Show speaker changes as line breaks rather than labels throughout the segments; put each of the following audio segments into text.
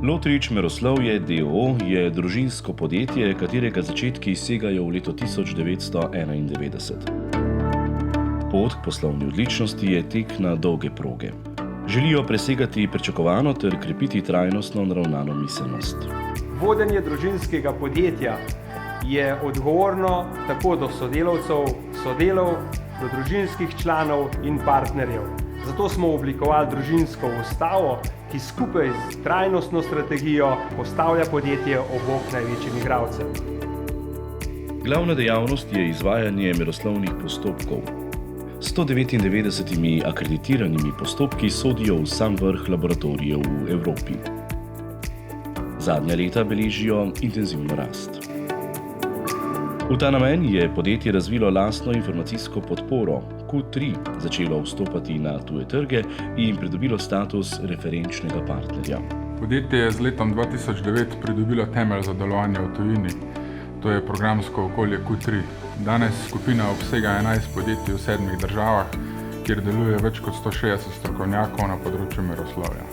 Lotrič Meroslovje d.o.o. je družinsko podjetje, katerega začetki segajo v leto 1991. Pot k poslovni odličnosti je tek na dolge proge. Želijo presegati pričakovano ter krepiti trajnostno naravnano miselnost.
Vodenje družinskega podjetja je odgovorno tako do sodelavcev, sodelov, do družinskih članov in partnerjev. Zato smo oblikovali družinsko ustavo, ki skupaj z trajnostno strategijo postavlja podjetje ob bok največjim igralcem.
Glavna dejavnost je izvajanje meroslovnih postopkov. 199 akreditiranimi postopki sodijo v sam vrh laboratorijev v Evropi. Zadnja leta beležijo intenzivno rast. V ta namen je podjetje razvilo lastno informacijsko podporo Q3, začelo vstopati na tuje trge in pridobilo status referenčnega partnerja.
Podjetje je z letom 2009 pridobilo temelj za delovanje v tujini, to je programsko okolje Q3. Danes skupina obsega 11 podjetij v 7 državah, kjer deluje več kot 160 strokovnjakov na področju meroslovja.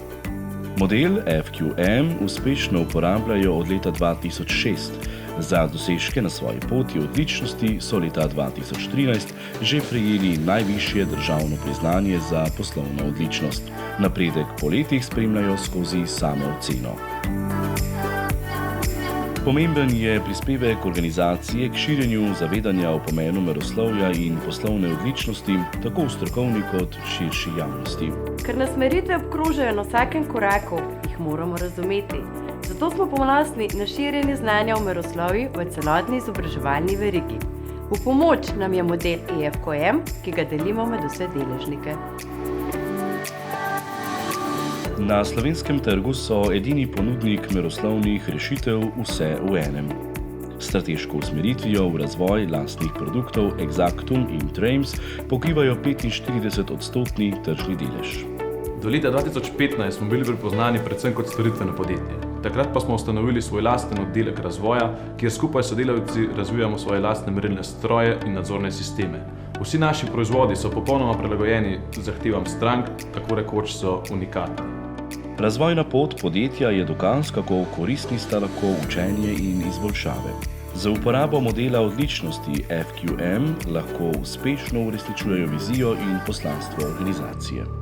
Model FQM uspešno uporabljajo od leta 2006. Za dosežke na svoji poti odličnosti so leta 2013 že prejeli najvišje državno priznanje za poslovno odličnost. Napredek po letih spremljajo skozi samooceno. Pomemben je prispevek organizacije k širjenju zavedanja o pomenu meroslovja in poslovne odličnosti, tako v strokovni kot širši javnosti.
Ker nas meritve obkrožajo na vsakem koraku, jih moramo razumeti. Zato smo ponosni na širjenje znanja o meroslovju v celotni izobraževalni verigi. V pomoč nam je model EFQM, ki ga delimo med vse deležnike.
Na slovenskem trgu so edini ponudnik meroslovnih rešitev vse v enem. Strateško usmeritvijo v razvoj lastnih produktov Exactum in Trames pokrivajo 45% tržni delež.
Do leta 2015 smo bili prepoznani predvsem kot storitveno podjetje. Takrat pa smo ustanovili svoj lasten oddelek razvoja, kjer skupaj s sodelavci razvijamo svoje lastne merilne stroje in nadzorne sisteme. Vsi naši proizvodi so popolnoma prilagojeni zahtevam strank, tako rekoč so unikatni.
Razvojna pot podjetja je dokaz, kako koristni sta lahko učenje in izboljšave. Za uporabo modela odličnosti FQM lahko uspešno uresničujejo vizijo in poslanstvo organizacije.